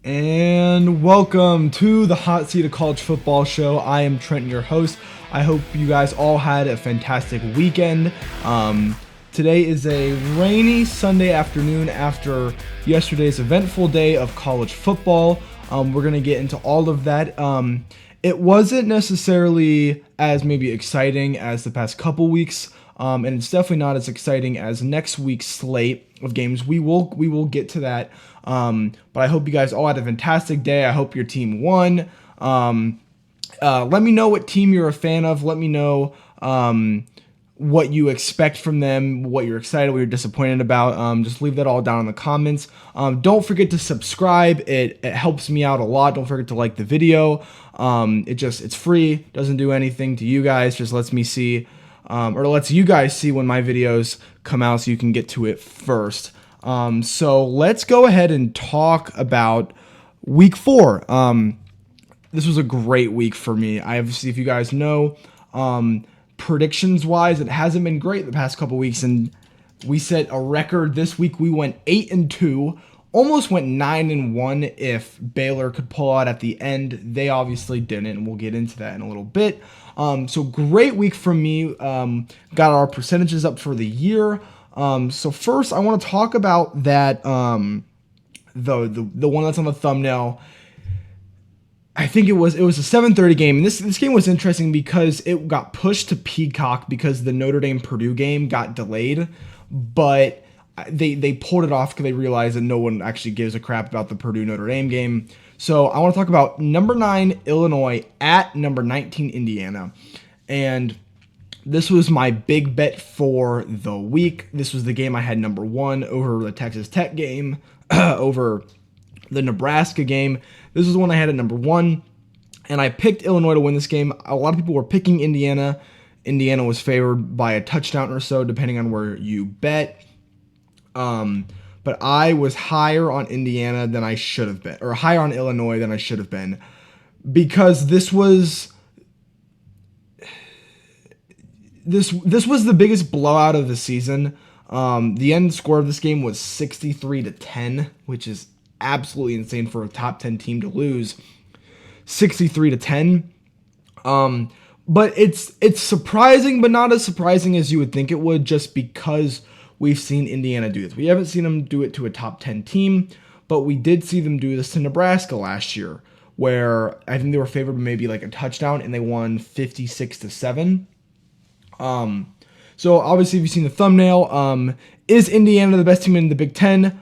And welcome to the Hot Seat of College Football Show. I am Trenton, your host. I hope you guys all had a fantastic weekend. Today is a rainy Sunday afternoon after yesterday's eventful day of college football. We're going to get into all of that. It wasn't necessarily as maybe exciting as the past couple weeks. And it's definitely not as exciting as next week's slate of games. We will get to that. But I hope you guys all had a fantastic day. I hope your team won. Let me know what team you're a fan of. Let me know what you expect from them, what you're excited, what you're disappointed about. Just leave that all down in the comments. Don't forget to subscribe. It helps me out a lot. Don't forget to like the video. It's free. Doesn't do anything to you guys. Just lets me see. Or lets you guys see when my videos come out so you can get to it first. So let's go ahead and talk about week 4. This was a great week for me. Obviously, if you guys know, predictions wise, it hasn't been great the past couple weeks, and we set a record this week. We went 8-2, almost went 9-1 if Baylor could pull out at the end. They obviously didn't, and we'll get into that in a little bit. So great week from me. Got our percentages up for the year. So first, I want to talk about that the one that's on the thumbnail. I think it was a 7:30 game, and this game was interesting because it got pushed to Peacock because the Notre Dame Purdue game got delayed, but they pulled it off because they realized that no one actually gives a crap about the Purdue Notre Dame game. So I want to talk about number 9 Illinois at number 19 Indiana, and this was my big bet for the week. This was the game I had number 1 over the Texas Tech game, over the Nebraska game. This was the one I had at number 1, and I picked Illinois to win this game. A lot of people were picking Indiana. Indiana was favored by a touchdown or so, depending on where you bet. But I was higher on Indiana than I should have been, or higher on Illinois than I should have been, because this was the biggest blowout of the season. The end score of this game was 63-10, which is absolutely insane for a top 10 team to lose 63-10. But it's surprising, but not as surprising as you would think it would, just because we've seen Indiana do this. We haven't seen them do it to a top 10 team, but we did see them do this to Nebraska last year, where I think they were favored by maybe like a touchdown and they won 56-7. So obviously, if you've seen the thumbnail, is Indiana the best team in the Big Ten?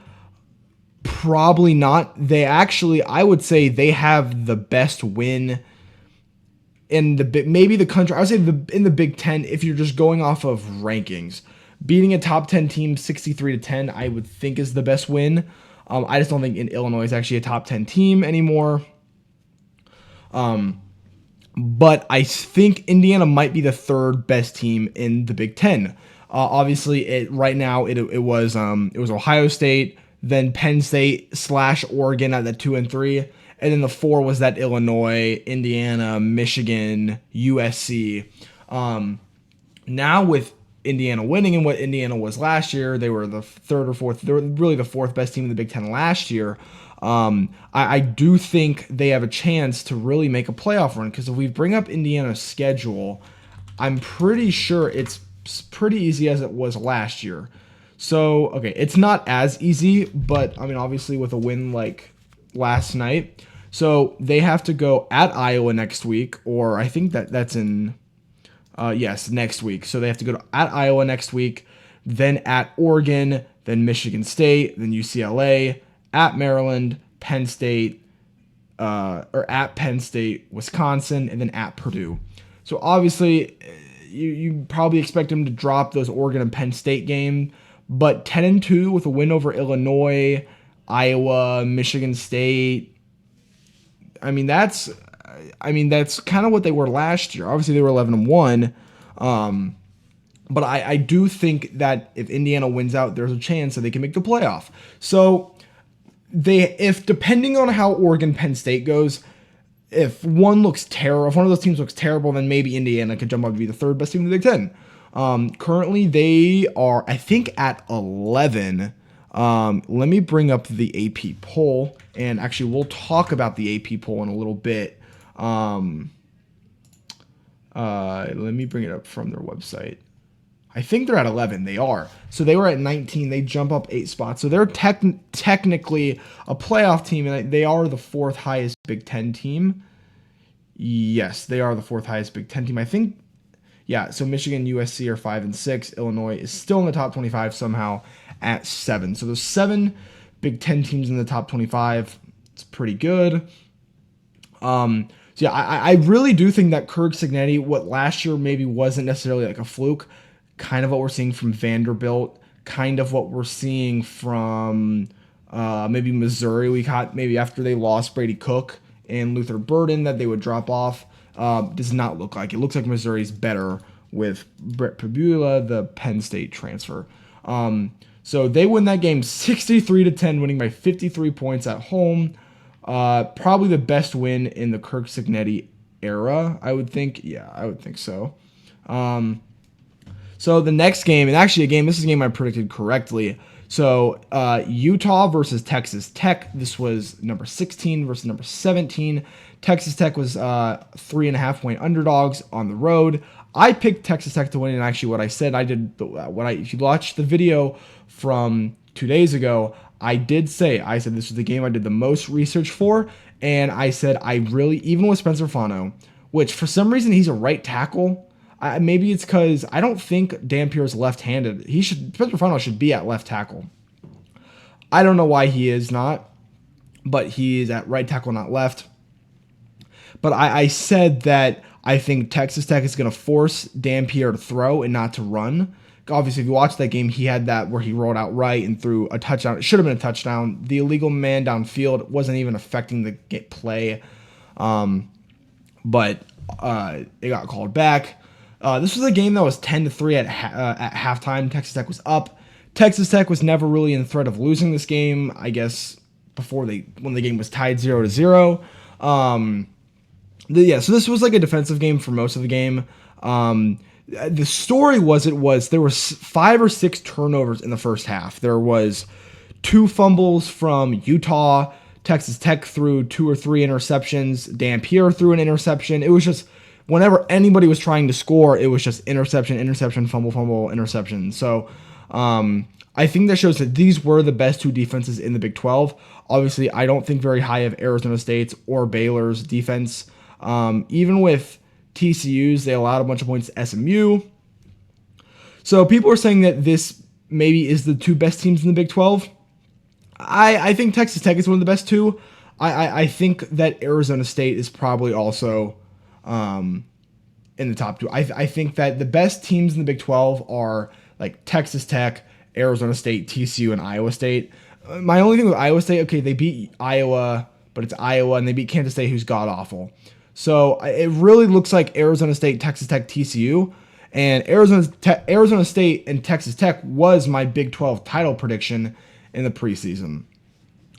Probably not. They actually, I would say they have the best win in maybe the country. I would say in the Big Ten, if you're just going off of rankings. Beating a top 10 team 63-10, I would think is the best win. I just don't think Illinois is actually a top 10 team anymore. But I think Indiana might be the third best team in the Big Ten. Obviously, right now it was Ohio State, then Penn State / Oregon at the 2 and 3, and then the 4 was that Illinois, Indiana, Michigan, USC. Now with Indiana winning and what Indiana was last year, they were the third or fourth. They were really the fourth best team in the Big Ten last year. I do think they have a chance to really make a playoff run, because if we bring up Indiana's schedule, I'm pretty sure it's pretty easy as it was last year. So, okay, it's not as easy, but I mean, obviously with a win like last night. So they have to go at Iowa next week, or I think that's in, next week. So they have to go at Iowa next week, then at Oregon, then Michigan State, then UCLA, at Maryland, Penn State, or at Penn State, Wisconsin, and then at Purdue. So obviously, you probably expect them to drop those Oregon and Penn State games, but 10-2 with a win over Illinois, Iowa, Michigan State. I mean, that's kind of what they were last year. Obviously, they were 11-1. But I do think that if Indiana wins out, there's a chance that they can make the playoff. So if depending on how Oregon Penn State goes, if one of those teams looks terrible, then maybe Indiana could jump up to be the third best team in the Big Ten. Currently, they are, I think, at 11. Let me bring up the AP poll, and actually we'll talk about the AP poll in a little bit. Let me bring it up from their website. I think they're at 11. They are. So they were at 19. They jump up 8 spots. So they're technically a playoff team, and they are the 4th highest Big Ten team. Yes, they are the 4th highest Big Ten team. I think, yeah, so Michigan, USC are 5 and 6. Illinois is still in the top 25 somehow at 7. So there's 7 Big Ten teams in the top 25. It's pretty good. So yeah, I really do think that Kirk Cignetti, what last year maybe wasn't necessarily like a fluke, kind of what we're seeing from Vanderbilt, kind of what we're seeing from maybe Missouri. We caught maybe after they lost Brady Cook and Luther Burden that they would drop off. Does not look like. It looks like Missouri's better with Brett Pabula, the Penn State transfer. So they win that game 63-10, winning by 53 points at home. Probably the best win in the Kirk Cignetti era, I would think. Yeah, I would think so. So the next game, and actually this is a game I predicted correctly. So Utah versus Texas Tech. This was number 16 versus number 17. Texas Tech was 3.5 point underdogs on the road. I picked Texas Tech to win, and actually what I said, if you watched the video from 2 days ago, I said this was the game I did the most research for, and I said even with Spencer Fano, which for some reason he's a right tackle. Maybe it's because I don't think Dampier is left-handed. Spencer Fano should be at left tackle. I don't know why he is not, but he is at right tackle, not left. But I said that I think Texas Tech is going to force Dampier to throw and not to run. Obviously, if you watch that game, he had that where he rolled out right and threw a touchdown. It should have been a touchdown. The illegal man downfield wasn't even affecting the play, but it got called back. This was a game that was 10-3 at halftime. Texas Tech was up. Texas Tech was never really in threat of losing this game, I guess, when the game was tied 0-0. So this was like a defensive game for most of the game. The story there were 5 or 6 turnovers in the first half. There was 2 fumbles from Utah. Texas Tech threw 2 or 3 interceptions. Dampier threw an interception. It was just whenever anybody was trying to score, it was just interception, fumble, interception. So I think that shows that these were the best 2 defenses in the Big 12. Obviously, I don't think very high of Arizona State's or Baylor's defense. Even with TCU's, they allowed a bunch of points to SMU. So people are saying that this maybe is the 2 best teams in the Big 12. I think Texas Tech is one of the best 2. I think that Arizona State is probably also in the top 2. I think that the best teams in the Big 12 are like Texas Tech, Arizona State, TCU, and Iowa State. My only thing with Iowa State, okay, they beat Iowa, but it's Iowa, and they beat Kansas State, who's god-awful. So it really looks like Arizona State, Texas Tech, TCU, and Arizona State and Texas Tech was my Big 12 title prediction in the preseason.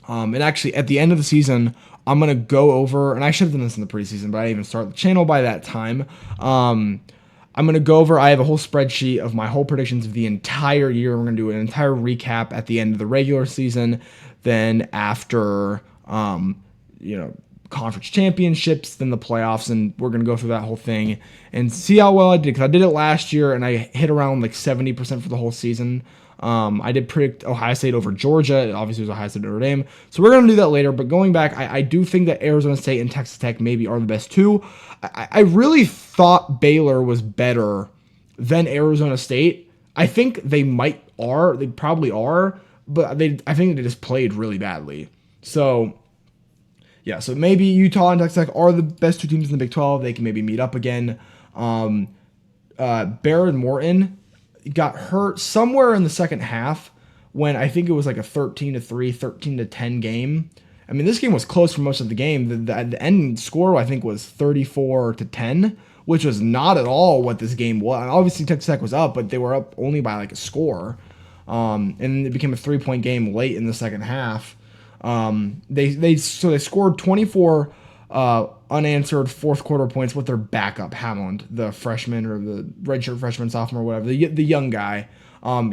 And actually, at the end of the season, I'm going to go over, and I should have done this in the preseason, but I didn't even start the channel by that time. I'm going to go over, I have a whole spreadsheet of my whole predictions of the entire year. We're going to do an entire recap at the end of the regular season. Then after, conference championships, then the playoffs, and we're going to go through that whole thing and see how well I did, because I did it last year and I hit around like 70% for the whole season. I did predict Ohio State over Georgia. Obviously, it was Ohio State Notre Dame. So we're going to do that later. But going back, I do think that Arizona State and Texas Tech maybe are the best 2. I really thought Baylor was better than Arizona State. I think they probably are, but I think they just played really badly. So yeah, so maybe Utah and Texas Tech are the best 2 teams in the Big 12. They can maybe meet up again. Barrett Morton got hurt somewhere in the second half when I think it was like a 13-3, 13-10 game. I mean, this game was close for most of the game. The end score, I think, was 34-10, which was not at all what this game was. Obviously, Texas Tech was up, but they were up only by like a score. And it became a 3-point game late in the second half. They scored 24 unanswered fourth quarter points with their backup, Hammond, the freshman or the redshirt freshman, sophomore, whatever, the young guy.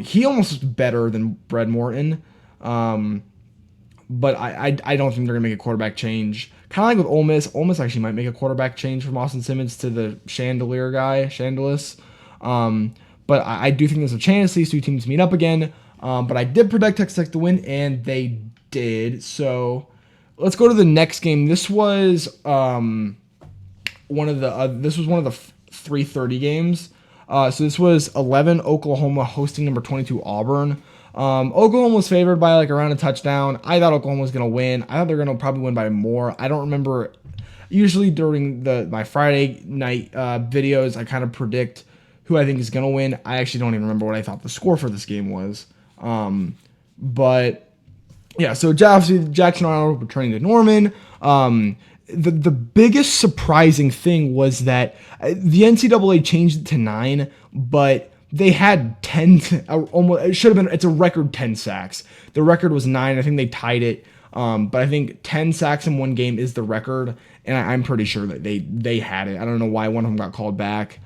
He almost was better than Brett Morton. But I don't think they're going to make a quarterback change. Kind of like with Ole Miss. Ole Miss actually might make a quarterback change from Austin Simmons to the Chandelier guy, Chandelis. But I do think there's a chance these two teams meet up again. But I did predict Texas Tech to win, and they did. So let's go to the next game. This was one of the 3:30 games. So this was 11 Oklahoma hosting number 22 Auburn. Oklahoma was favored by like around a touchdown. I thought Oklahoma was going to win. I thought they were going to probably win by more. I don't remember. Usually during my Friday night videos, I kind of predict who I think is going to win. I actually don't even remember what I thought the score for this game was. But yeah, so Jackson Arnold returning to Norman. The biggest surprising thing was that the NCAA changed it to 9, but they had 10, almost, it should have been, it's a record 10 sacks. The record was 9. I think they tied it. But I think 10 sacks in one game is the record, and I'm pretty sure that they had it. I don't know why one of them got called back.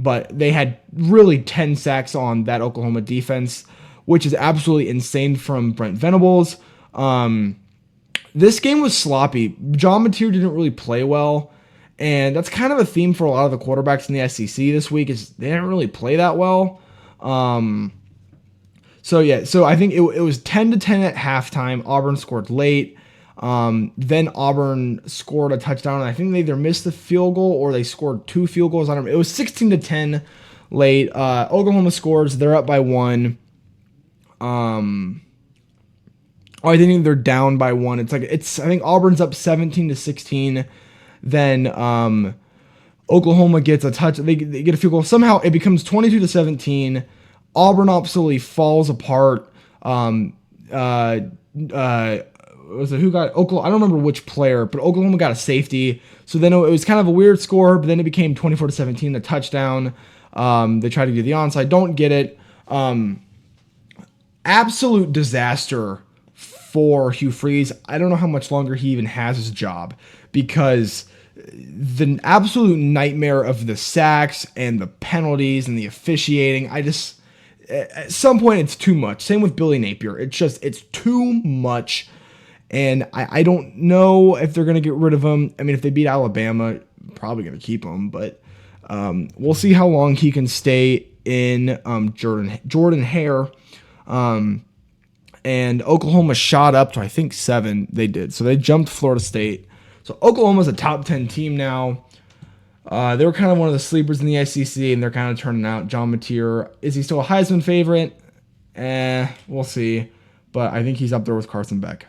But they had really 10 sacks on that Oklahoma defense, which is absolutely insane from Brent Venables. This game was sloppy. John Mateer didn't really play well, and that's kind of a theme for a lot of the quarterbacks in the SEC this week is they didn't really play that well. So I think it was 10-10 at halftime. Auburn scored late. Then Auburn scored a touchdown, and I think they either missed the field goal or they scored 2 field goals. I don't know. It was 16-10 late. Oklahoma scores. They're up by 1. I think they're down by 1. I think Auburn's up 17-16. Then Oklahoma gets a touch. They get a field goal. Somehow it becomes 22-17. Auburn absolutely falls apart. Was it who got Oklahoma? I don't remember which player, but Oklahoma got a safety. So then it was kind of a weird score, but then it became 24-17, the touchdown. They tried to do the onside, don't get it. Absolute disaster for Hugh Freeze. I don't know how much longer he even has his job because the absolute nightmare of the sacks and the penalties and the officiating, at some point it's too much. Same with Billy Napier. It's too much. And I don't know if they're going to get rid of him. I mean, if they beat Alabama, probably going to keep him, but we'll see how long he can stay in Jordan Hare. And Oklahoma shot up to, I think, 7. They did. So they jumped Florida State. So Oklahoma's a top 10 team now. They were kind of one of the sleepers in the SEC, and they're kind of turning out. John Mateer, is he still a Heisman favorite? We'll see. But I think he's up there with Carson Beck.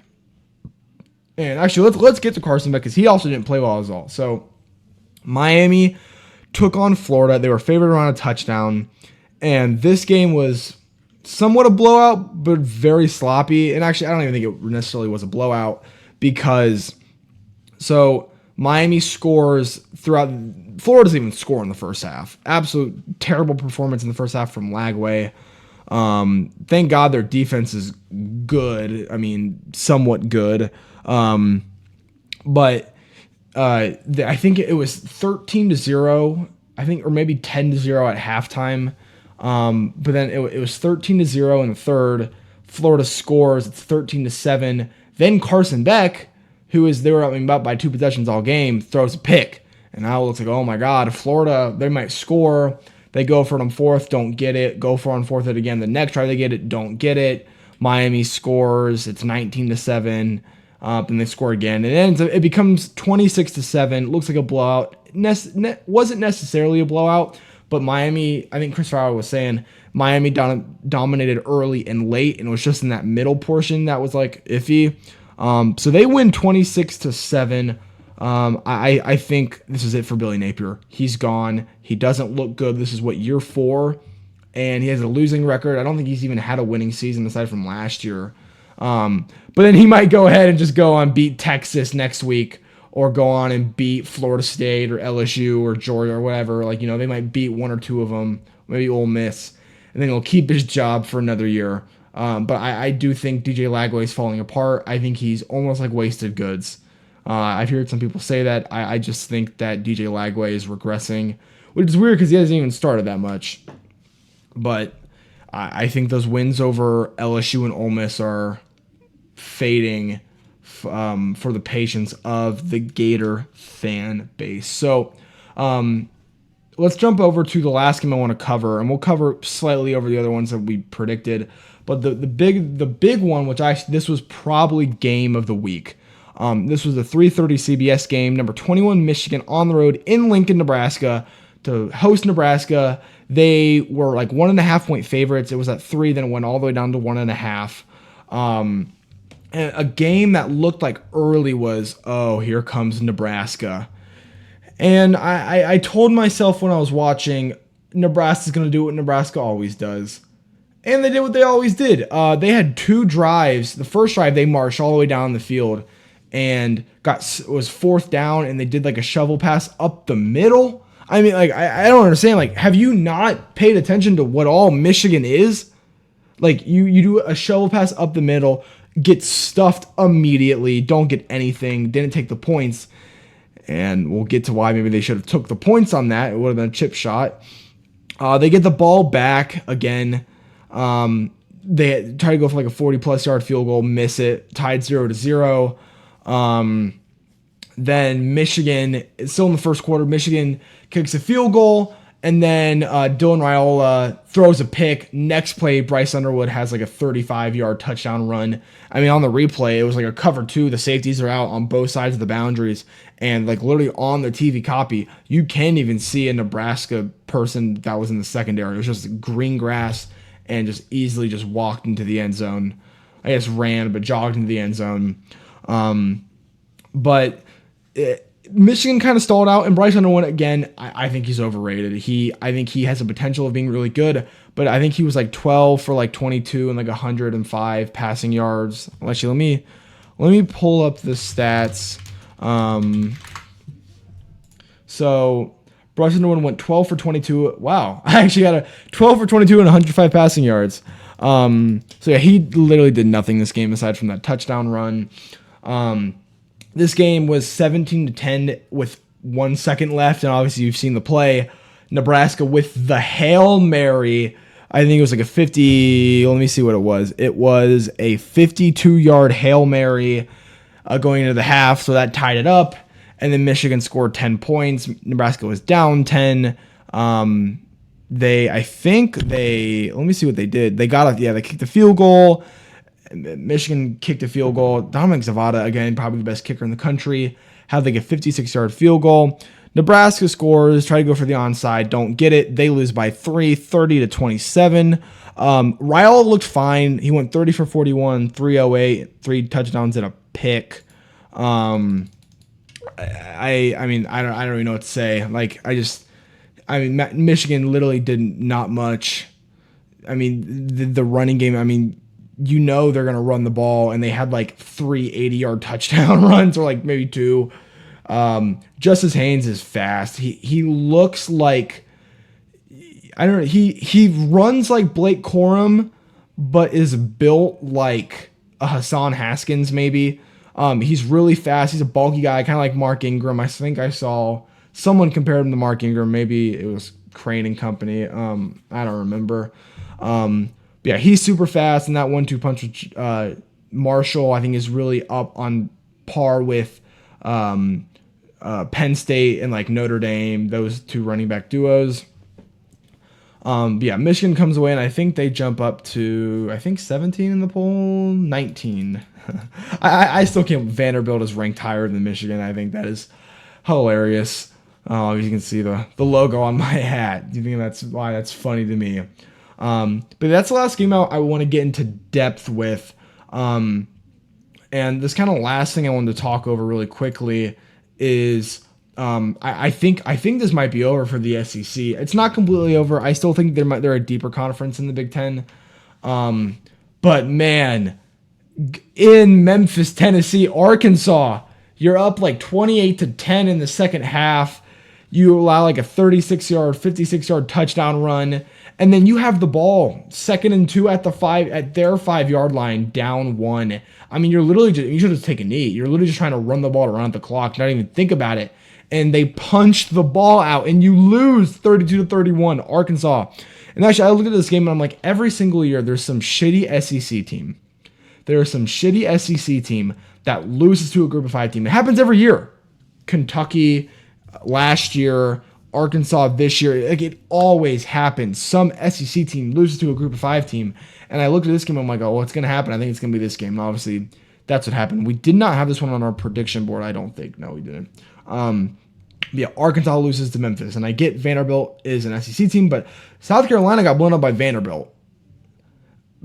And actually, let's get to Carson Beck because he also didn't play well as well. So Miami took on Florida. They were favored around a touchdown. And this game was somewhat a blowout, but very sloppy. And actually, I don't even think it necessarily was a blowout because so Miami scores throughout. Florida doesn't even score in the first half. Absolute terrible performance in the first half from Lagway. Thank God their defense is good. I mean, somewhat good. But I think it was 13-0. I think, or maybe 10-0 at halftime. But then it was 13-0 in the third. Florida scores. It's 13-7. Then Carson Beck, they were up by 2 possessions all game, throws a pick. And now it looks like, oh my God, Florida, they might score. They go for it on 4th, don't get it. Go for it on 4th again. The next try they get it, don't get it. Miami scores. It's 19-7. And they score again. It becomes 26-7. Looks like a blowout. Wasn't necessarily a blowout, but Miami, I think Chris Farrell was saying, Miami dominated early and late, and it was just in that middle portion that was like iffy. So they win 26-7. I think this is it for Billy Napier. He's gone. He doesn't look good. This is year 4, and he has a losing record. I don't think he's even had a winning season aside from last year. But then he might go ahead and just go on beat Texas next week, or go on and beat Florida State or LSU or Georgia or whatever. They might beat 1 or 2 of them, maybe Ole Miss, and then he'll keep his job for another year. But I do think DJ Lagway is falling apart. I think he's almost like wasted goods. I've heard some people say that. I just think that DJ Lagway is regressing, which is weird because he hasn't even started that much. But I think those wins over LSU and Ole Miss are fading for the patience of the Gator fan base. So let's jump over to the last game I want to cover, and we'll cover slightly over the other ones that we predicted. But the big one, this was probably game of the week. This was the 3:30 CBS game. Number 21 Michigan on the road in Lincoln, Nebraska, to host Nebraska. They were like 1.5 point favorites. It was at 3, then it went all the way down to 1.5. And a game that looked like early was, oh, here comes Nebraska. And I told myself when I was watching, Nebraska's going to do what Nebraska always does. And they did what they always did. They had 2 drives. The first drive, they marched all the way down the field and was 4th down, and they did like a shovel pass up the middle. I mean, like, I don't understand. Like, have you not paid attention to what all Michigan is? Like, you do a shovel pass up the middle, get stuffed immediately, don't get anything, didn't take the points. And we'll get to why maybe they should have took the points on that. It would have been a chip shot. They get the ball back again. They try to go for like a 40-plus yard field goal, miss it, tied 0-0. Then Michigan, still in the first quarter, Michigan kicks a field goal, and then Dylan Raiola throws a pick. Next play, Bryce Underwood has like a 35-yard touchdown run. I mean, on the replay, it was like a cover 2. The safeties are out on both sides of the boundaries, and like literally on the TV copy, you can't even see a Nebraska person that was in the secondary. It was just green grass, and just easily just walked into the end zone. I guess ran, but jogged into the end zone. Michigan kind of stalled out, and Bryce Underwood, again, I think he's overrated. I think he has a potential of being really good, but I think he was like 12 for like 22 and like 105 passing yards. Actually, let me pull up the stats. So Bryce Underwood went 12 for 22. Wow, I actually got a 12 for 22 and 105 passing yards. So yeah, he literally did nothing this game aside from that touchdown run. This game was 17-10 with 1 second left, and obviously you've seen the play. Nebraska with the Hail Mary. I think it was like a 50. Let me see what it was. It was a 52-yard Hail Mary going into the half, so that tied it up. And then Michigan scored 10 points. Nebraska was down 10. Let me see what they did. They kicked the field goal. Michigan kicked a field goal. Dominic Zavada, again, probably the best kicker in the country, had like a 56-yard field goal. Nebraska scores, try to go for the onside, don't get it. They lose by 3, 30-27. Raiola looked fine. He went 30 for 41, 308, 3 touchdowns and a pick. I mean, I don't really know what to say. Michigan literally did not much. I mean, the running game, I mean, you know they're going to run the ball, and they had like 3 80-yard touchdown runs, or like maybe 2. Justice Haynes is fast. He looks like, I don't know, he runs like Blake Corum, but is built like a Hassan Haskins maybe. He's really fast. He's a bulky guy, kind of like Mark Ingram. I think I saw someone compared him to Mark Ingram. Maybe it was Crane and Company. I don't remember. Yeah, he's super fast, and that 1-2 punch with Marshall, I think, is really up on par with Penn State and like Notre Dame, those 2 running back duos. Yeah, Michigan comes away, and I think they jump up to 17 in the poll, 19. I still can't. Vanderbilt is ranked higher than Michigan. I think that is hilarious. You can see the logo on my hat. Do you think that's why that's funny to me? But that's the last game I want to get into depth with. And this kind of last thing I wanted to talk over really quickly is I think this might be over for the SEC. It's not completely over. I still think they're a deeper conference in the Big Ten. But man, in Memphis, Tennessee, Arkansas, you're up like 28-10 in the second half. You allow like a 36-yard, 56-yard touchdown run. And then you have the ball 2nd and 2 at their 5-yard line, down 1. I mean, you should just take a knee. You're literally just trying to run the ball around the clock, not even think about it. and they punched the ball out, and you lose 32-31, Arkansas. And actually, I look at this game, and I'm like, every single year, there's some shitty SEC team. There's some shitty SEC team that loses to a group of 5 team. It happens every year. Kentucky last year, Arkansas this year. Like, it always happens. Some SEC team loses to a group of 5 team. And I looked at this game, I'm like, oh, what's going to happen? I think it's going to be this game. And obviously, that's what happened. We did not have this one on our prediction board, I don't think. No, we didn't. Yeah, Arkansas loses to Memphis. And I get Vanderbilt is an SEC team, but South Carolina got blown up by Vanderbilt.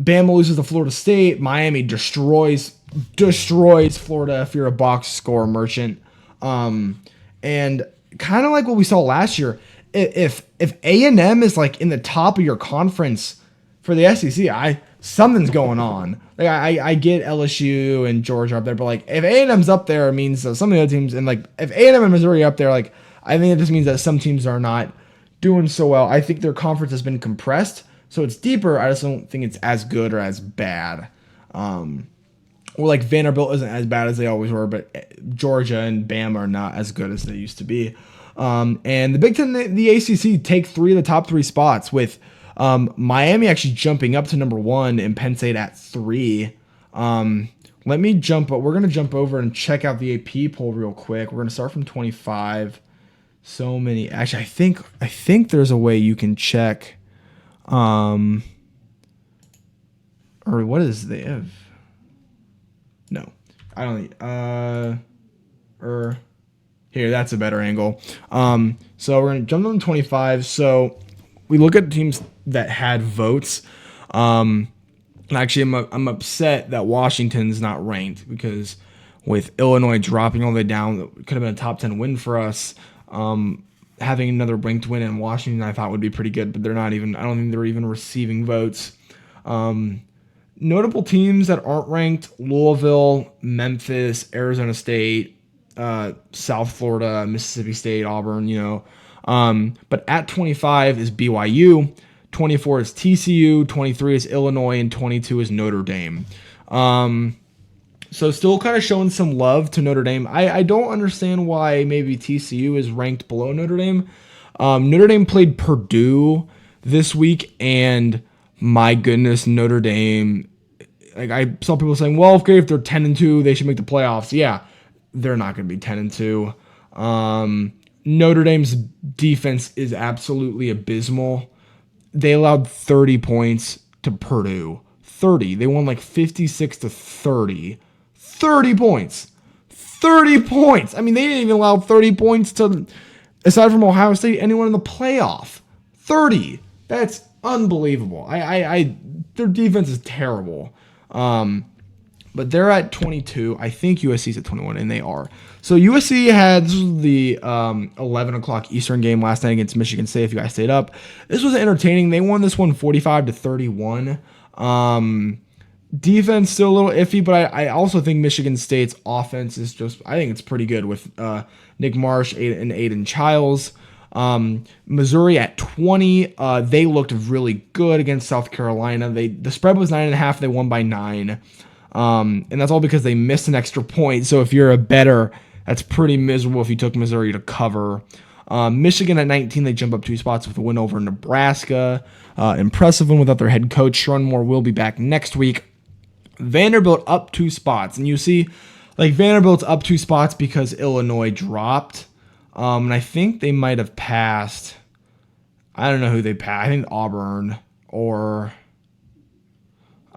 Bama loses to Florida State. Miami destroys Florida if you're a box score merchant. And kind of like what we saw last year, if A&M is like in the top of your conference for the SEC, something's going on. Like I get LSU and Georgia up there, but like if A&M's up there, it means that some of the other teams, and like if A&M and Missouri up there, like I think it just means that some teams are not doing so well. I think their conference has been compressed, so it's deeper. I just don't think it's as good or as bad. Or like Vanderbilt isn't as bad as they always were, but Georgia and Bama are not as good as they used to be. And the Big Ten, the ACC take 3 of the top 3 spots, with Miami actually jumping up to number 1 and Penn State at 3. Let me jump. We're gonna jump over and check out the AP poll real quick. We're gonna start from 25. So many. Actually, I think there's a way you can check. Or what is the if? No, I don't need. Here, that's a better angle. So we're gonna jump on 25. So we look at teams that had votes. Actually, I'm upset that Washington's not ranked, because with Illinois dropping all the way down, it could have been a top 10 win for us. Having another ranked win in Washington, I thought would be pretty good, but they're not even. I don't think they're even receiving votes. Notable teams that aren't ranked: Louisville, Memphis, Arizona State, South Florida, Mississippi State, Auburn. But at 25 is BYU, 24 is TCU, 23 is Illinois, and 22 is Notre Dame. So still kind of showing some love to Notre Dame. I don't understand why maybe TCU is ranked below Notre Dame. Notre Dame played Purdue this week, and my goodness, Notre Dame. Like, I saw people saying, well, okay, if they're 10-2, they should make the playoffs. Yeah, they're not going to be 10-2. Notre Dame's defense is absolutely abysmal. They allowed 30 points to Purdue. 30. They won like 56-30. 30 points. 30 points. I mean, they didn't even allow 30 points to, aside from Ohio State, anyone in the playoff. 30. That's unbelievable. Their defense is terrible. But they're at 22. I think USC's at 21, and they are. So USC had, this was the 11 o'clock Eastern game last night against Michigan State, if you guys stayed up. This was entertaining. They won this one 45-31. Defense still a little iffy, but I also think Michigan State's offense is just, I think it's pretty good with Nick Marsh and Aiden Childs. Missouri at 20. They looked really good against South Carolina. The spread was 9.5. They won by 9. And that's all because they missed an extra point. So if you're a bettor, that's pretty miserable if you took Missouri to cover. Michigan at 19, they jump up 2 spots with a win over Nebraska. Impressive one without their head coach. Sherrone Moore will be back next week. Vanderbilt up 2 spots. And you see, like, Vanderbilt's up 2 spots because Illinois dropped. And I think they might have passed. I don't know who they passed. I think Auburn or...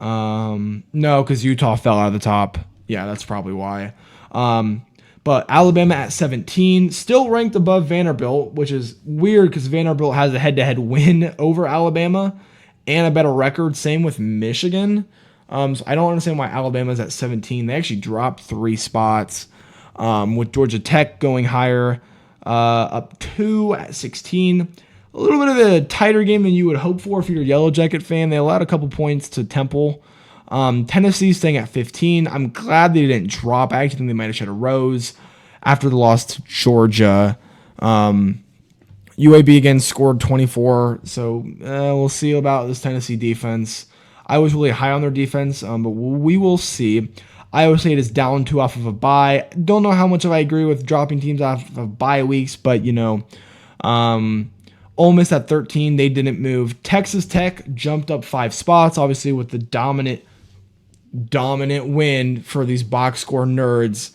no, because Utah fell out of the top. Yeah, that's probably why. But Alabama at 17, still ranked above Vanderbilt, which is weird because Vanderbilt has a head-to-head win over Alabama and a better record. Same with Michigan. So I don't understand why Alabama's at 17. They actually dropped 3 spots, with Georgia Tech going higher, up 2 at 16. A little bit of a tighter game than you would hope for if you're a Yellow Jacket fan. They allowed a couple points to Temple. Tennessee staying at 15. I'm glad they didn't drop. I actually think they might have shed a rose after the loss to Georgia. UAB again scored 24. So we'll see about this Tennessee defense. I was really high on their defense, but we will see. Iowa State is down 2 off of a bye. Don't know how much I agree with dropping teams off of bye weeks, but Ole Miss at 13, they didn't move. Texas Tech jumped up 5 spots, obviously with the dominant win for these box score nerds,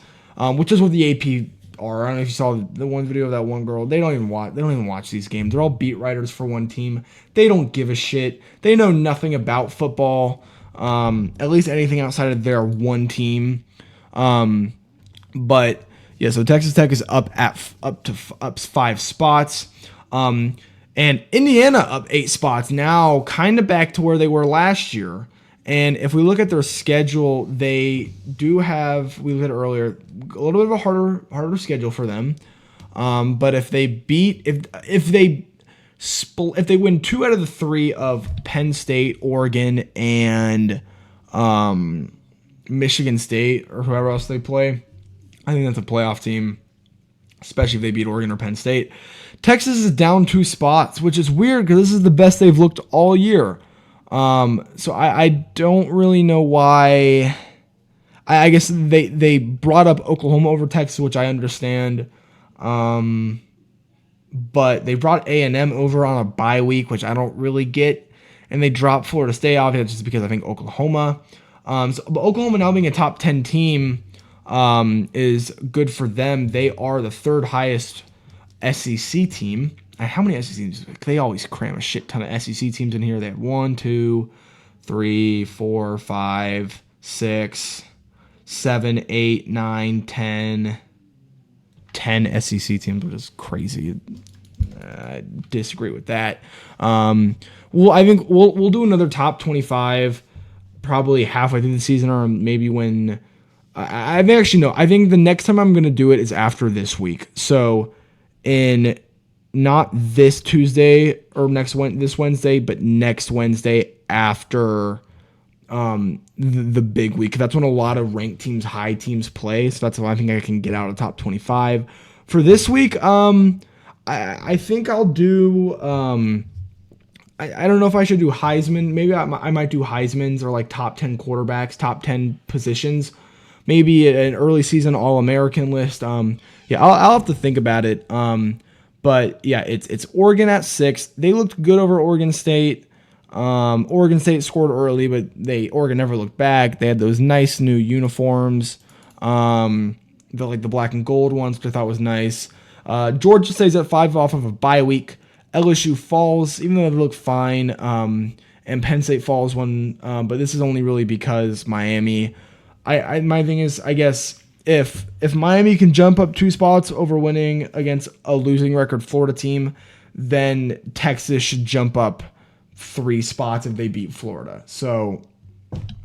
which is what the AP are. I don't know if you saw the one video of that one girl. They don't even watch these games. They're all beat writers for one team. They don't give a shit. They know nothing about football, at least anything outside of their one team. But yeah, so Texas Tech is up 5 spots. And Indiana up 8 spots now, kind of back to where they were last year. And if we look at their schedule, they do have, we looked at earlier, a little bit of a harder schedule for them. But if they win 2 out of the 3 of Penn State, Oregon, and Michigan State, or whoever else they play, I think that's a playoff team, especially if they beat Oregon or Penn State. Texas is down 2 spots, which is weird because this is the best they've looked all year. So I don't really know why. I guess they brought up Oklahoma over Texas, which I understand. But they brought A&M over on a bye week, which I don't really get. And they dropped Florida State off just because I think Oklahoma. But Oklahoma now being a top 10 team is good for them. They are the 3rd highest SEC team. How many SEC teams? They always cram a shit ton of SEC teams in here. They have 1, 2, 3, 4, 5, 6, 7, 8, 9, 10 SEC teams, which is crazy. I disagree with that. Well, I think we'll do another top 25 probably halfway through the season, or maybe when I think the next time I'm going to do it is after this week. So in not this Tuesday or this Wednesday, but next Wednesday after the big week. That's when a lot of ranked teams, high teams play. So that's why I think I can get out of top 25. For this week, I think I'll do I don't know if I should do Heisman. Maybe I might do Heisman's, or like top 10 quarterbacks, top 10 positions. Maybe an early season All-American list. I'll have to think about it. But yeah, it's Oregon at 6. They looked good over Oregon State. Oregon State scored early, but Oregon never looked back. They had those nice new uniforms, the black and gold ones, which I thought was nice. Georgia stays at 5 off of a bye week. LSU falls, even though they look fine. And Penn State falls one, but this is only really because Miami. My thing is, I guess, if Miami can jump up 2 spots over winning against a losing record Florida team, then Texas should jump up 3 spots if they beat Florida. So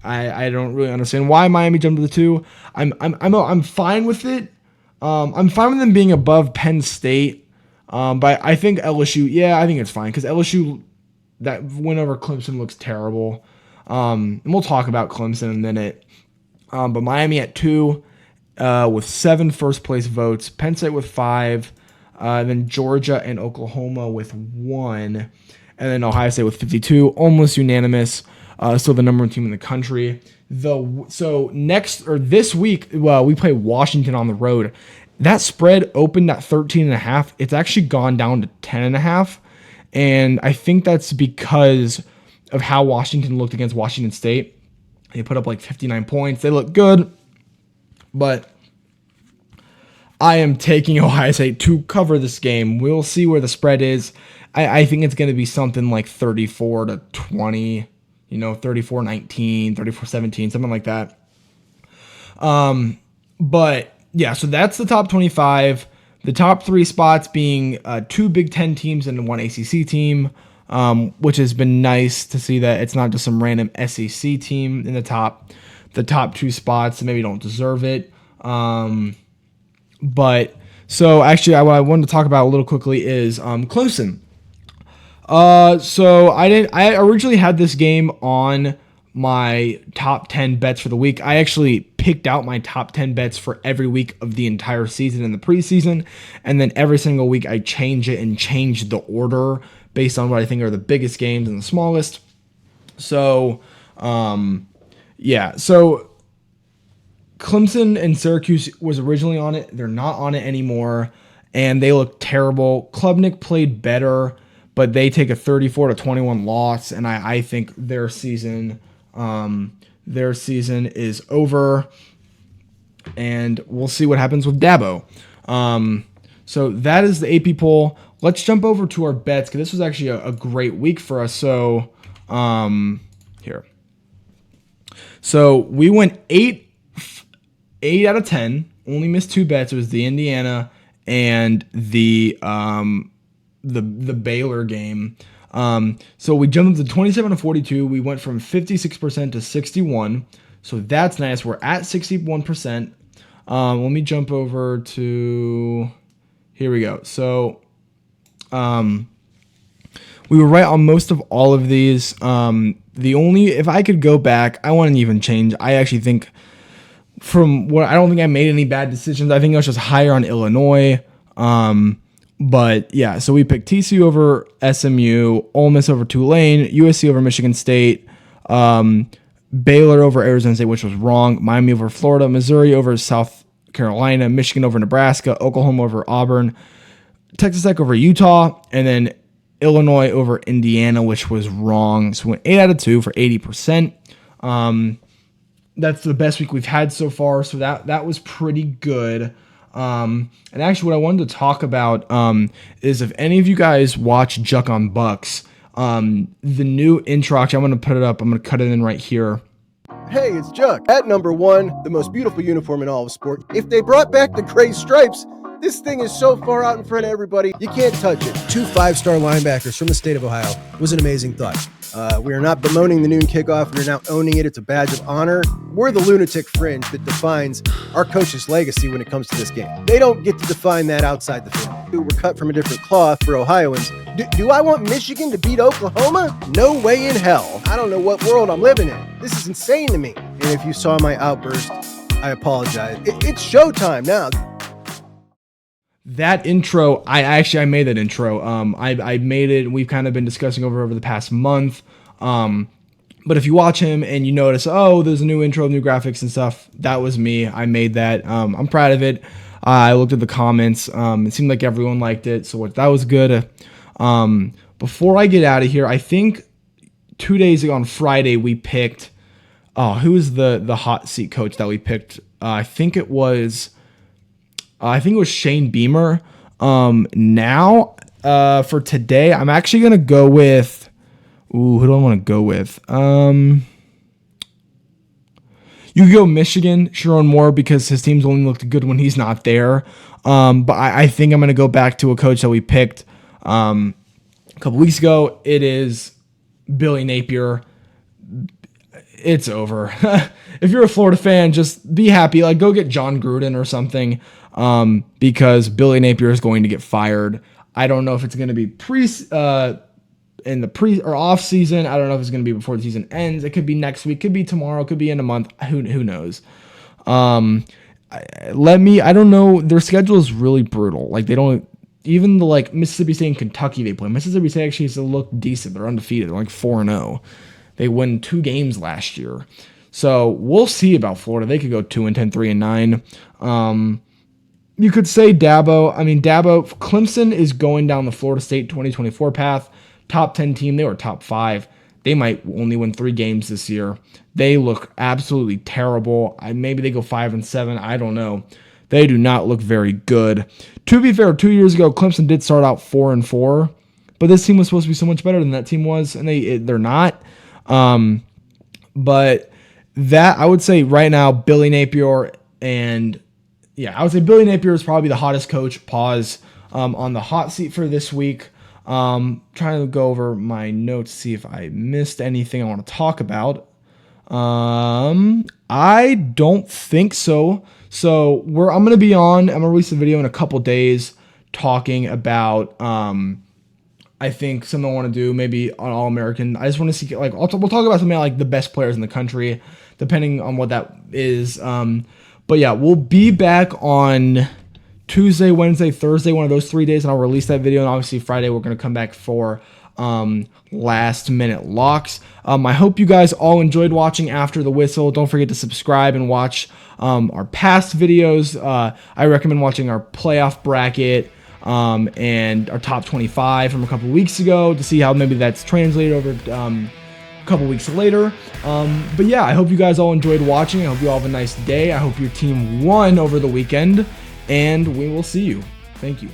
I don't really understand why Miami jumped to the 2. I'm fine with it. I'm fine with them being above Penn State. But I think LSU, I think it's fine because LSU, that win over Clemson looks terrible. And we'll talk about Clemson in a minute. But Miami at 2 with 7 first place votes, Penn State with 5, then Georgia and Oklahoma with 1, and then Ohio State with 52, almost unanimous. Still the number 1 team in the country. This week, we play Washington on the road. That spread opened at 13.5. It's actually gone down to 10.5, and I think that's because of how Washington looked against Washington State. They put up like 59 points. They look good, but I am taking Ohio State to cover this game. We'll see where the spread is. I think it's going to be something like 34-20, 34-19, 34-17, something like that. But yeah, so that's the top 25. The top 3 spots being 2 Big Ten teams and 1 ACC team, which has been nice to see that it's not just some random SEC team in the top 2 spots that maybe don't deserve it. But so actually, what I wanted to talk about a little quickly is Clemson. So I originally had this game on my top 10 bets for the week. I actually picked out my top 10 bets for every week of the entire season in the preseason, and then every single week I change it and change the order based on what I think are the biggest games and the smallest. So, so Clemson and Syracuse was originally on it. They're not on it anymore, and they look terrible. Klubnik played better, but they take a 34-21 loss, and I think their season is over, and we'll see what happens with Dabo. So that is the AP poll. Let's jump over to our bets, because this was actually a great week for us. So here. So we went 8 out of 10. Only missed 2 bets. It was the Indiana and the Baylor game. So we jumped up to 27-42. We went from 56% to 61. So that's nice. We're at 61%. Let me jump over to, here we go. So we were right on most of all of these. If I could go back, I wouldn't even change. I actually think I don't think I made any bad decisions. I think I was just higher on Illinois. But yeah, so we picked TCU over SMU, Ole Miss over Tulane, USC over Michigan State, Baylor over Arizona State, which was wrong, Miami over Florida, Missouri over South Carolina, Michigan over Nebraska, Oklahoma over Auburn, Texas Tech over Utah, and then Illinois over Indiana, which was wrong. So we went 8 out of 2 for 80%. That's the best week we've had so far, so that was pretty good. And actually what I wanted to talk about is if any of you guys watch Juck on Bucks, the new intro, actually I'm going to put it up, I'm going to cut it in right here. Hey, it's Juck. At number 1, the most beautiful uniform in all of sport. If they brought back the gray stripes, this thing is so far out in front of everybody, you can't touch it. 2 5-star linebackers from the state of Ohio was an amazing thought. We are not bemoaning the noon kickoff. We are now owning it. It's a badge of honor. We're the lunatic fringe that defines our coach's legacy when it comes to this game. They don't get to define that outside the field. We're cut from a different cloth for Ohioans. Do I want Michigan to beat Oklahoma? No way in hell. I don't know what world I'm living in. This is insane to me. And if you saw my outburst, I apologize. It's showtime now. That intro, I made that intro. I made it. We've kind of been discussing over the past month. But if you watch him and you notice, oh, there's a new intro, new graphics and stuff, that was me. I made that. I'm proud of it. I looked at the comments. It seemed like everyone liked it, so that was good. Before I get out of here, I think 2 days ago on Friday we picked. Who was the hot seat coach that we picked? I think it was Shane Beamer. Now, for today, I'm actually going to go with, who do I want to go with? You could go Michigan, Sharon Moore, because his team's only looked good when he's not there. But I think I'm going to go back to a coach that we picked a couple weeks ago. It is Billy Napier. It's over. If you're a Florida fan, just be happy. Like, go get John Gruden or something, because Billy Napier is going to get fired. I don't know if it's going to be in the pre or off season. I don't know if it's going to be before the season ends. It could be next week, could be tomorrow, could be in a month. Who knows? I don't know. Their schedule is really brutal. Like, they don't even the Mississippi State and Kentucky they play. Mississippi State actually still look decent. They're undefeated. They're like 4-0. They won 2 games last year. So we'll see about Florida. They could go 2-10, 3-9. You could say Dabo. Clemson is going down the Florida State 2024 path. Top 10 team. They were top 5. They might only win 3 games this year. They look absolutely terrible. Maybe they go 5-7. I don't know. They do not look very good. To be fair, 2 years ago, Clemson did start out 4-4, but this team was supposed to be so much better than that team was, and they're not. But that, I would say right now, Billy Napier I would say Billy Napier is probably the hottest coach. On the hot seat for this week. Trying to go over my notes, see if I missed anything I want to talk about. I don't think so. So I'm going to be I'm going to release a video in a couple days talking about, I think something I want to do, maybe on All-American. I just want to see, we'll talk about something like the best players in the country, depending on what that is. But yeah, we'll be back on Tuesday, Wednesday, Thursday, one of those 3 days, and I'll release that video. And obviously Friday, we're going to come back for last minute locks. I hope you guys all enjoyed watching After the Whistle. Don't forget to subscribe and watch our past videos. I recommend watching our playoff bracket and our top 25 from a couple weeks ago to see how maybe that's translated over a couple weeks later. But yeah, I hope you guys all enjoyed watching. I hope you all have a nice day. I hope your team won over the weekend, and we will see you. Thank you.